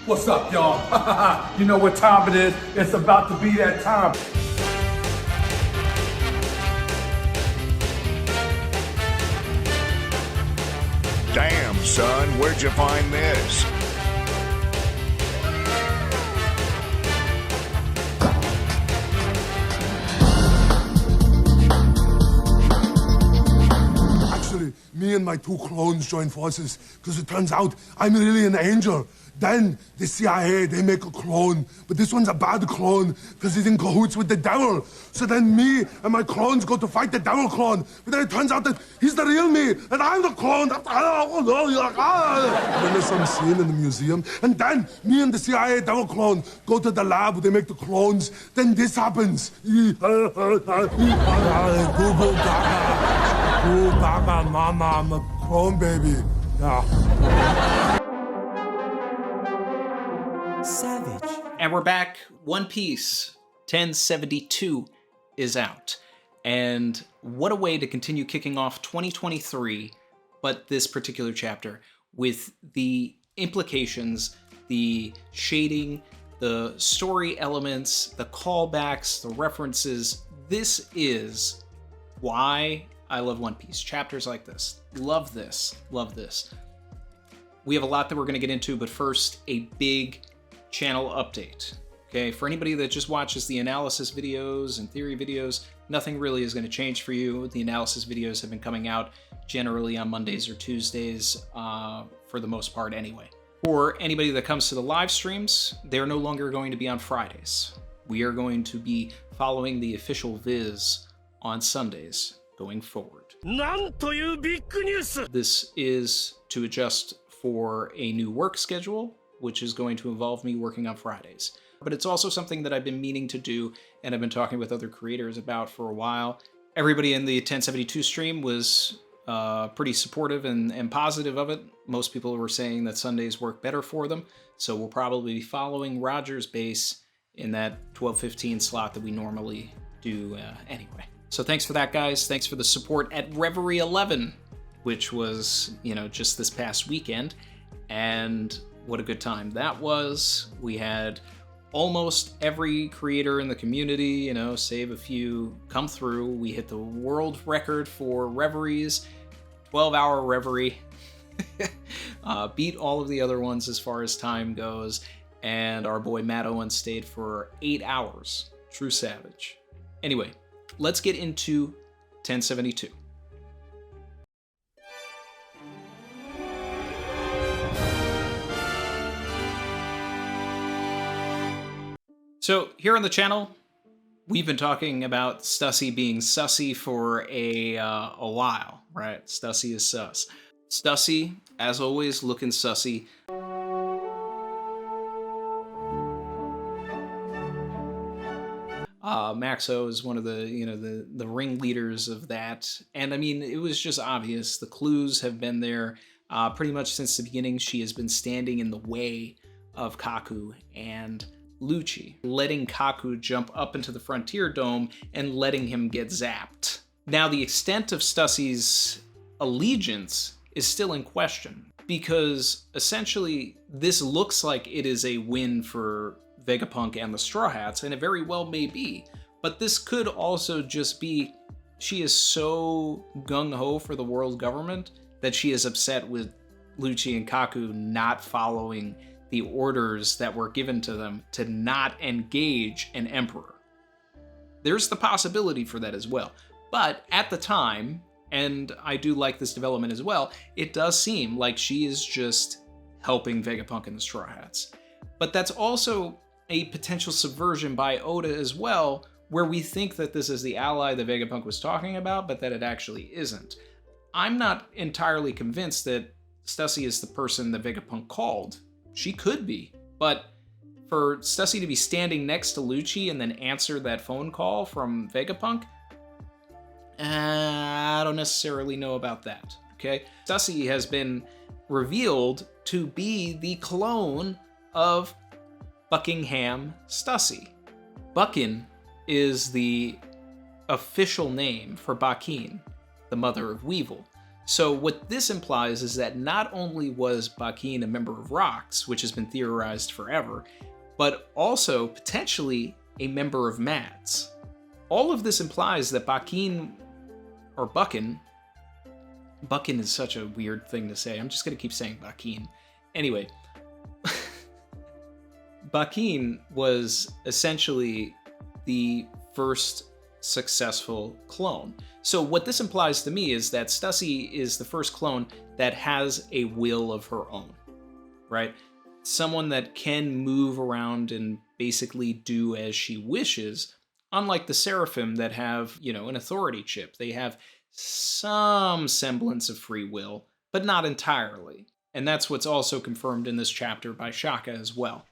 What's up, y'all? You know what time it is? It's about to be that time. Damn, son, where'd you find this? Actually, me and my two clones joined forces because it turns out I'm really an angel. Then the CIA, they make a clone, but this one's a bad clone because he's in cahoots with the devil. So then me and my clones go to fight the devil clone, but then it turns out that he's the real me and I'm the clone. And then there's some scene in the museum, and then me and the CIA devil clone go to the lab where they make the clones. Then this happens. Goo goo gaga. Goo gaga, mama, I'm a clone baby. Yeah. Savage. And we're back. One Piece 1072 is out. And what a way to continue kicking off 2023, but this particular chapter, with the implications, the shading, the story elements, the callbacks, the references. This is why I love One Piece. Chapters like this. Love this. Love this. We have a lot that we're going to get into, but first, a big channel update. Okay, for anybody that just watches the analysis videos and theory videos, nothing really is going to change for you. The analysis videos have been coming out generally on Mondays or Tuesdays, for the most part anyway. For anybody that comes to the live streams, they're no longer going to be on Fridays. We are going to be following the official viz on Sundays going forward. This is to adjust for a new work schedule, which is going to involve me working on Fridays. But it's also something that I've been meaning to do, and I've been talking with other creators about for a while. Everybody in the 1072 stream was pretty supportive and positive of it. Most people were saying that Sundays work better for them, so we'll probably be following Roger's base in that 12:15 slot that we normally do anyway. So thanks for that, guys. Thanks for the support at Reverie 11, which was, just this past weekend. And what a good time that was. We had almost every creator in the community, save a few, come through. We hit the world record for reveries, 12-hour reverie. Beat all of the other ones as far as time goes. And our boy Matt Owen stayed for 8 hours. True savage. Anyway, let's get into 1072. So here on the channel, we've been talking about Stussy being sussy for a while, right? Stussy is sus. Stussy, as always, looking sussy. Maxo is one of the the ringleaders of that, and I mean, it was just obvious. The clues have been there pretty much since the beginning. She has been standing in the way of Kaku and Lucci, letting Kaku jump up into the Frontier Dome and letting him get zapped. Now, the extent of Stussy's allegiance is still in question, because essentially this looks like it is a win for Vegapunk and the Straw Hats, and it very well may be. But this could also just be she is so gung-ho for the world government that she is upset with Lucci and Kaku not following the orders that were given to them to not engage an emperor. There's the possibility for that as well. But at the time, and I do like this development as well, it does seem like she is just helping Vegapunk and the Straw Hats. But that's also a potential subversion by Oda as well, where we think that this is the ally that Vegapunk was talking about, but that it actually isn't. I'm not entirely convinced that Stussy is the person that Vegapunk called. She could be, but for Stussy to be standing next to Lucci and then answer that phone call from Vegapunk, I don't necessarily know about that, okay? Stussy has been revealed to be the clone of Buckingham Stussy. Buckin is the official name for Bakin, the mother of Weevil. So what this implies is that not only was Bakin a member of Rox, which has been theorized forever, but also potentially a member of Mads. All of this implies that Buckin is such a weird thing to say. I'm just going to keep saying Bakin. Anyway, Bakin was essentially the first successful clone. So what this implies to me is that Stussy is the first clone that has a will of her own, right? Someone that can move around and basically do as she wishes, unlike the Seraphim that have, an authority chip. They have some semblance of free will, but not entirely. And that's what's also confirmed in this chapter by Shaka as well.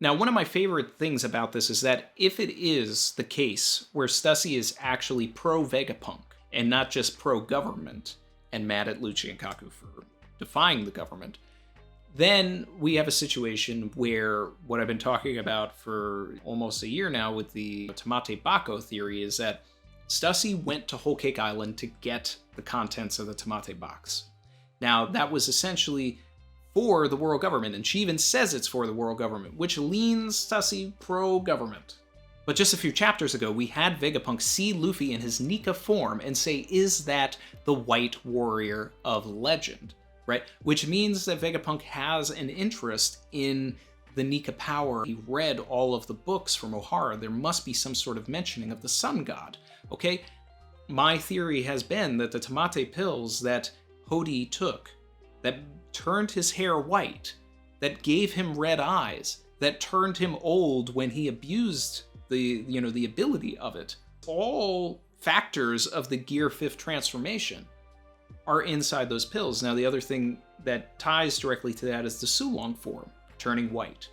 Now, one of my favorite things about this is that if it is the case where Stussy is actually pro-Vegapunk and not just pro-government and mad at Lucci and Kaku for defying the government, then we have a situation where what I've been talking about for almost a year now with the Tamate Bako theory is that Stussy went to Whole Cake Island to get the contents of the Tamate box. Now, that was essentially for the world government, and she even says it's for the world government, which leans Stussy pro-government. But just a few chapters ago, we had Vegapunk see Luffy in his Nika form and say, is that the White Warrior of legend, right? Which means that Vegapunk has an interest in the Nika power. He read all of the books from Ohara. There must be some sort of mentioning of the sun god, okay? My theory has been that the Tamate pills that Hody took, that turned his hair white, that gave him red eyes, that turned him old when he abused the ability of it, all factors of the Gear 5th transformation are inside those pills. Now, the other thing that ties directly to that is the Sulong form, turning white,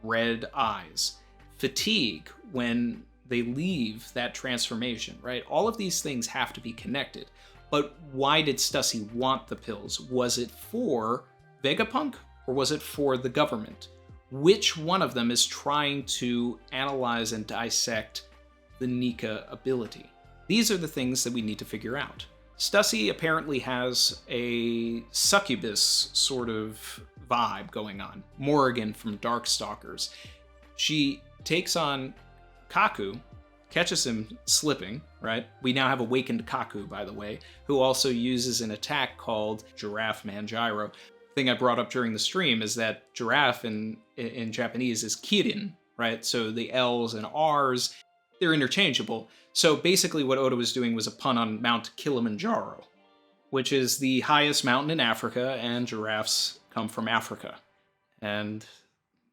red eyes, fatigue when they leave that transformation, right? All of these things have to be connected. But why did Stussy want the pills? Was it for Vegapunk or was it for the government? Which one of them is trying to analyze and dissect the Nika ability? These are the things that we need to figure out. Stussy apparently has a succubus sort of vibe going on. Morrigan from Darkstalkers. She takes on Kaku, catches him slipping, right? We now have awakened Kaku, by the way, who also uses an attack called Giraffe Man Gyro. Thing I brought up during the stream is that giraffe in Japanese is kirin, right? So the L's and R's, they're interchangeable. So basically what Oda was doing was a pun on Mount Kilimanjaro, which is the highest mountain in Africa, and giraffes come from Africa. And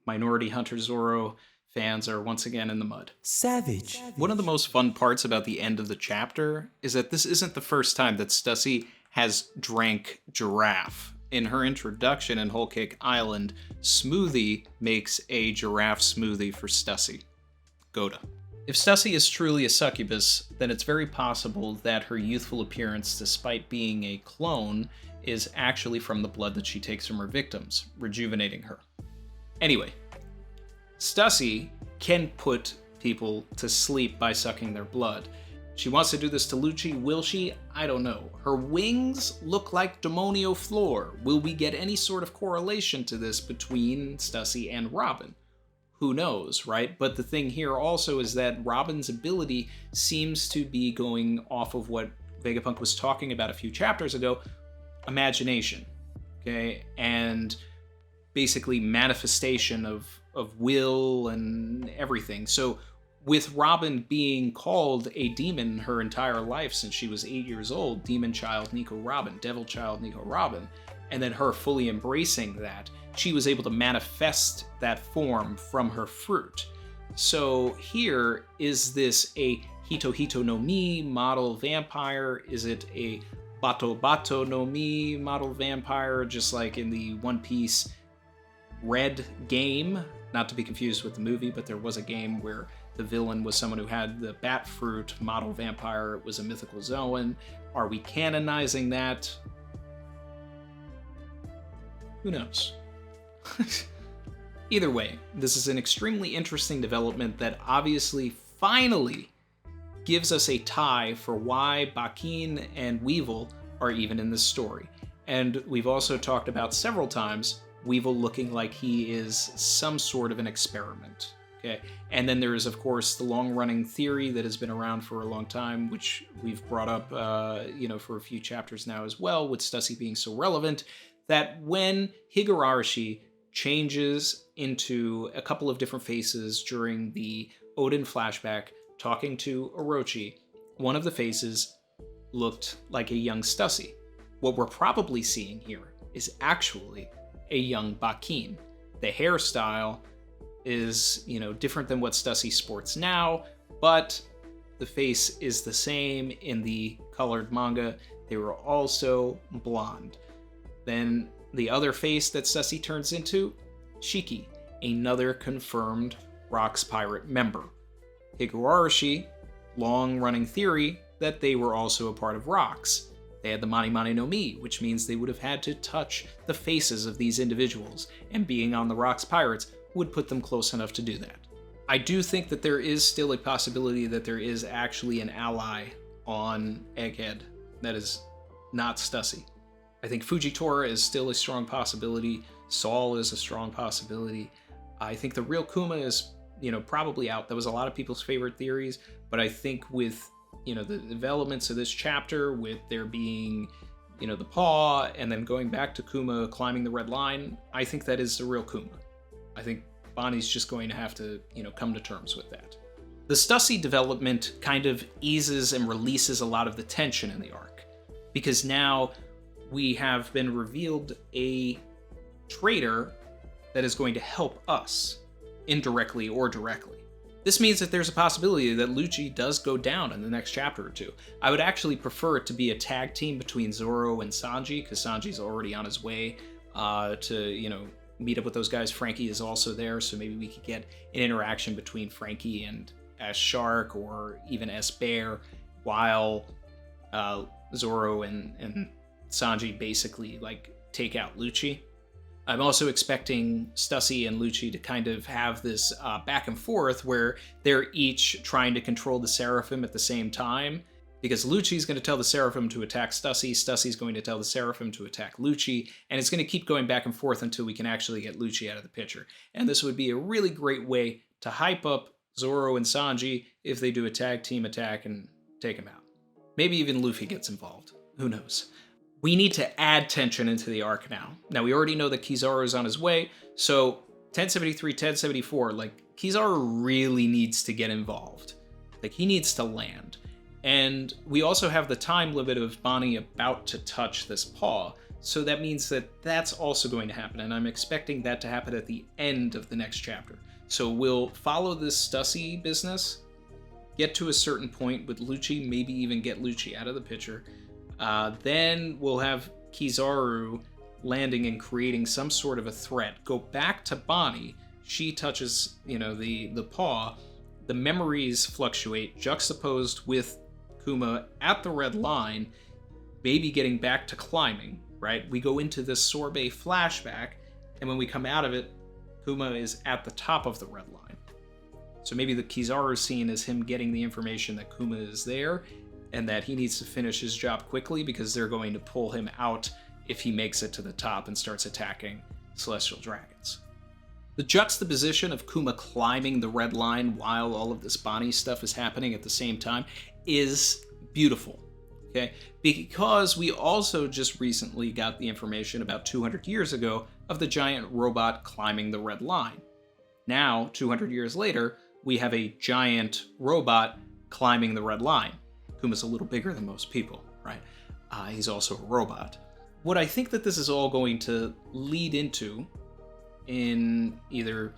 Minority Hunter Zoro fans are once again in the mud. Savage. One of the most fun parts about the end of the chapter is that this isn't the first time that Stussy has drank giraffe. In her introduction in Whole Cake Island, Smoothie makes a giraffe smoothie for Stussy. Goda. If Stussy is truly a succubus, then it's very possible that her youthful appearance, despite being a clone, is actually from the blood that she takes from her victims, rejuvenating her. Anyway, Stussy can put people to sleep by sucking their blood. She wants to do this to Lucci. Will she? I don't know. Her wings look like Demonio Floor. Will we get any sort of correlation to this between Stussy and Robin? Who knows, right? But the thing here also is that Robin's ability seems to be going off of what Vegapunk was talking about a few chapters ago, imagination, okay? And basically manifestation of will and everything. So with Robin being called a demon her entire life since she was 8 years old, Demon Child Nico Robin, Devil Child Nico Robin, and then her fully embracing that, she was able to manifest that form from her fruit. So here, is this a Hito Hito no Mi model vampire? Is it a Bato Bato no Mi model vampire, just like in the One Piece Red game? Not to be confused with the movie, but there was a game where the villain was someone who had the bat fruit model vampire. It was a mythical Zoan. Are we canonizing that? Who knows? Either way, this is an extremely interesting development that obviously finally gives us a tie for why Bakin and Weevil are even in this story. And we've also talked about several times Weevil looking like he is some sort of an experiment. Okay, and then there is, of course, the long-running theory that has been around for a long time, which we've brought up, for a few chapters now as well, with Stussy being so relevant, that when Higurashi changes into a couple of different faces during the Woden flashback, talking to Orochi, one of the faces looked like a young Stussy. What we're probably seeing here is actually a young Bakin. The hairstyle is, different than what Stussy sports now, but the face is the same in the colored manga. They were also blonde. Then the other face that Stussy turns into, Shiki, another confirmed Rocks Pirate member. Higurashi, long-running theory that they were also a part of Rocks. They had the Mani Mani no Mi, which means they would have had to touch the faces of these individuals, and being on the Rocks Pirates would put them close enough to do that. I do think that there is still a possibility that there is actually an ally on Egghead that is not Stussy. I think Fujitora is still a strong possibility. Saul is a strong possibility. I think the real Kuma is, probably out. That was a lot of people's favorite theories, but I think with, the developments of this chapter, with there being, the paw, and then going back to Kuma climbing the red line, I think that is the real Kuma. I think Bonney's just going to have to, come to terms with that. The Stussy development kind of eases and releases a lot of the tension in the arc, because now we have been revealed a traitor that is going to help us, indirectly or directly. This means that there's a possibility that Lucci does go down in the next chapter or two. I would actually prefer it to be a tag team between Zoro and Sanji, because Sanji's already on his way to, meet up with those guys. Frankie is also there, so maybe we could get an interaction between Frankie and S-Shark, or even S-Bear, while Zoro and Sanji basically, take out Lucci. I'm also expecting Stussy and Lucci to kind of have this back and forth where they're each trying to control the Seraphim at the same time, because Lucci's going to tell the Seraphim to attack Stussy, Stussy's going to tell the Seraphim to attack Lucci, and it's going to keep going back and forth until we can actually get Lucci out of the picture. And this would be a really great way to hype up Zoro and Sanji if they do a tag team attack and take him out. Maybe even Luffy gets involved. Who knows? We need to add tension into the arc now. Now, we already know that Kizaru's on his way, so 1073, 1074, Kizaru really needs to get involved. He needs to land. And we also have the time limit of Bonney about to touch this paw, so that means that that's also going to happen, and I'm expecting that to happen at the end of the next chapter. So we'll follow this Stussy business, get to a certain point with Lucci, maybe even get Lucci out of the picture. Then we'll have Kizaru landing and creating some sort of a threat. Go back to Bonney. She touches, the paw. The memories fluctuate, juxtaposed with Kuma at the red line, maybe getting back to climbing, right? We go into this sorbet flashback, and when we come out of it, Kuma is at the top of the red line. So maybe the Kizaru scene is him getting the information that Kuma is there, and that he needs to finish his job quickly because they're going to pull him out if he makes it to the top and starts attacking celestial dragons. The juxtaposition of Kuma climbing the red line while all of this Bonney stuff is happening at the same time is beautiful, okay? Because we also just recently got the information about 200 years ago of the giant robot climbing the red line. Now, 200 years later, we have a giant robot climbing the red line. Kuma's a little bigger than most people, right? He's also a robot. What I think that this is all going to lead into in either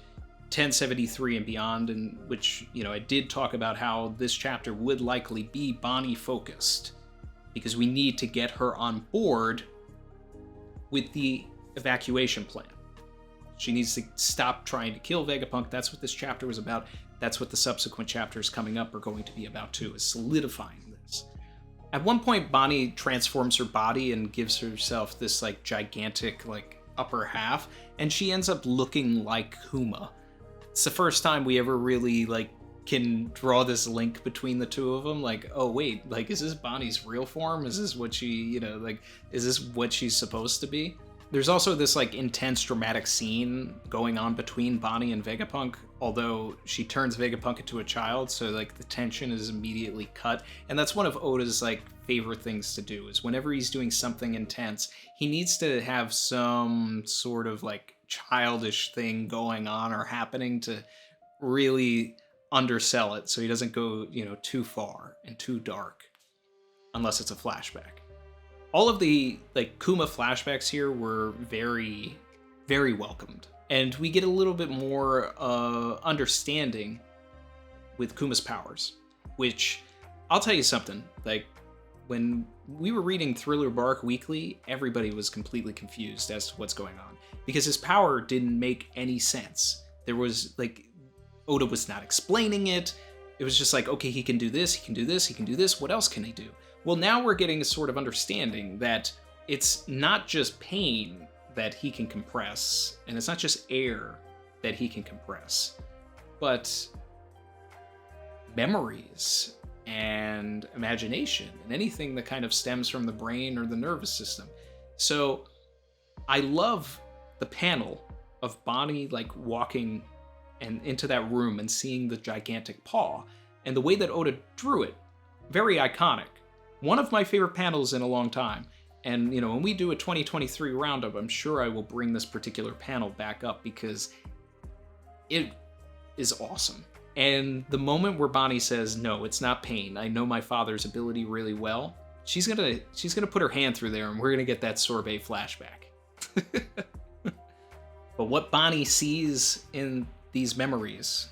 1073 and beyond, in which, I did talk about how this chapter would likely be Bonney focused, because we need to get her on board with the evacuation plan. She needs to stop trying to kill Vegapunk. That's what this chapter was about. That's what the subsequent chapters coming up are going to be about too, is solidifying this. At one point, Bonney transforms her body and gives herself this gigantic upper half, and she ends up looking like Kuma. It's the first time we ever really can draw this link between the two of them. Like, oh wait, like, is this Bonnie's real form? Is this what she, is this what she's supposed to be? There's also this like intense dramatic scene going on between Bonney and Vegapunk, although she turns Vegapunk into a child, so like the tension is immediately cut. And that's one of Oda's like favorite things to do, is whenever he's doing something intense, he needs to have some sort of like childish thing going on or happening to really undersell it, so he doesn't go, too far and too dark, unless it's a flashback. All of the like Kuma flashbacks here were very, very welcomed, and we get a little bit more understanding with Kuma's powers, which I'll tell you something, like when we were reading Thriller Bark Weekly, everybody was completely confused as to what's going on, because his power didn't make any sense. There was like, Oda was not explaining it. It was just like, okay, he can do this, he can do this, he can do this, what else can he do? Well, now we're getting a sort of understanding that it's not just pain that he can compress, and it's not just air that he can compress, but memories and imagination and anything that kind of stems from the brain or the nervous system. So I love the panel of Bonney like walking and into that room and seeing the gigantic paw, and the way that Oda drew it, very iconic. One of my favorite panels in a long time. And when we do a 2023 roundup, I'm sure I will bring this particular panel back up because it is awesome. And the moment where Bonney says, "No, it's not pain. I know my father's ability really well." She's gonna put her hand through there, and we're gonna get that sorbet flashback. But what Bonney sees in these memories,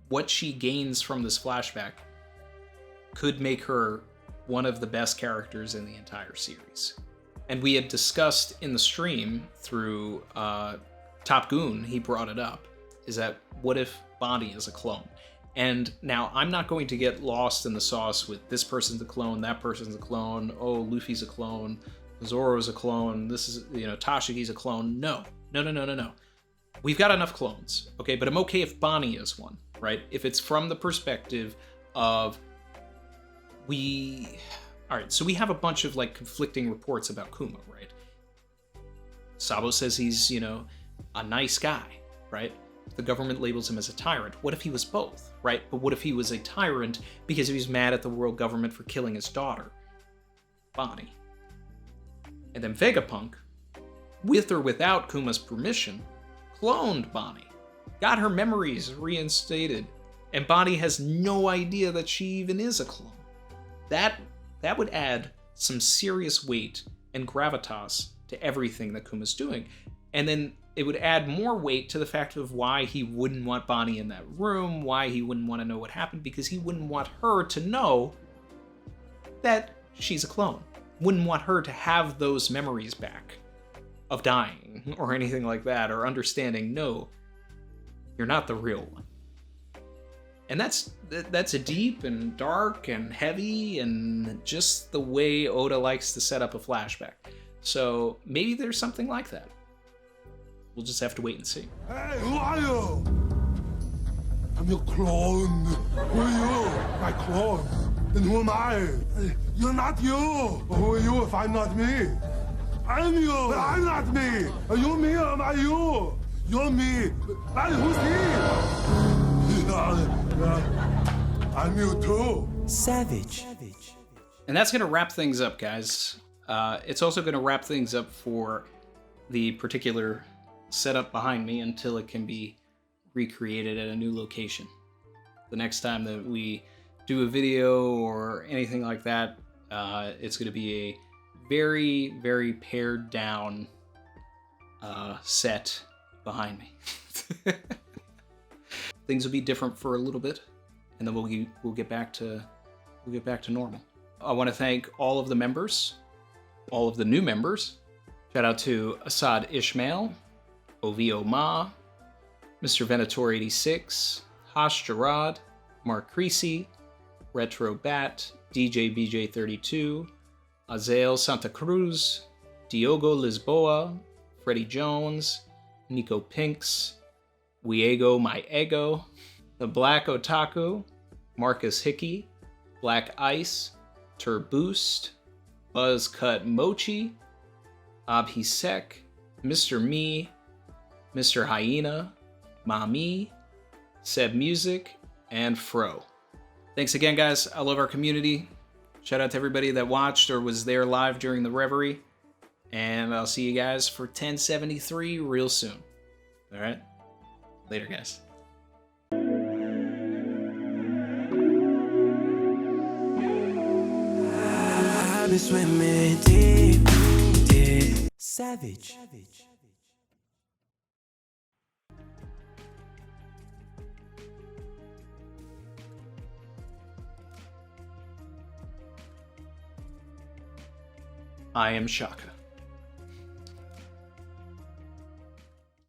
what she gains from this flashback, could make her one of the best characters in the entire series. And we had discussed in the stream through Top Goon, he brought it up, is that what if Bonney is a clone? And now I'm not going to get lost in the sauce with this person's a clone, that person's a clone, oh, Luffy's a clone, Zoro's a clone, this is, Tashiki's a clone. No. We've got enough clones, okay? But I'm okay if Bonney is one, right? If it's from the perspective of all right, so we have a bunch of like conflicting reports about Kuma, right? Sabo says he's, a nice guy, right? The government labels him as a tyrant. What if he was both, right? But what if he was a tyrant because he was mad at the world government for killing his daughter, Bonney? And then Vegapunk, with or without Kuma's permission, cloned Bonney, got her memories reinstated, and Bonney has no idea that she even is a clone. That would add some serious weight and gravitas to everything that Kuma's doing. And then it would add more weight to the fact of why he wouldn't want Bonney in that room, why he wouldn't want to know what happened, because he wouldn't want her to know that she's a clone. Wouldn't want her to have those memories back of dying or anything like that, or understanding, no, you're not the real one. And that's a deep and dark and heavy and just the way Oda likes to set up a flashback. So maybe there's something like that. We'll just have to wait and see. Hey, who are you? I'm your clone. Who are you? My clone. Then who am I? You're not you. But who are you if I'm not me? I'm you, but I'm not me. Are you me or am I you? You're me. But who's he? I'm you too. Savage. And that's going to wrap things up, guys. It's also going to wrap things up for the particular setup behind me until it can be recreated at a new location. The next time that we do a video or anything like that, it's going to be a very, very pared down set behind me. Things will be different for a little bit, and then we'll get back to normal. I want to thank all of the members, all of the new members. Shout out to Assad Ishmael, Ovio Ma, Mr. Venator 86, Hash Gerard, Mark Creasy, Retro Bat, DJ BJ 32, Azael Santa Cruz, Diogo Lisboa, Freddie Jones, Nico Pinks, Wiego My Ego, The Black Otaku, Marcus Hickey, Black Ice, Turboost, Buzzcut Mochi, Abhisek, Mr. Me, Mr. Hyena, Mami, Seb Music, and Fro. Thanks again, guys. I love our community. Shout out to everybody that watched or was there live during the Reverie. And I'll see you guys for 1073 real soon. All right? Later, guys. I've been swimming deep, deep. Savage. I am Shaka.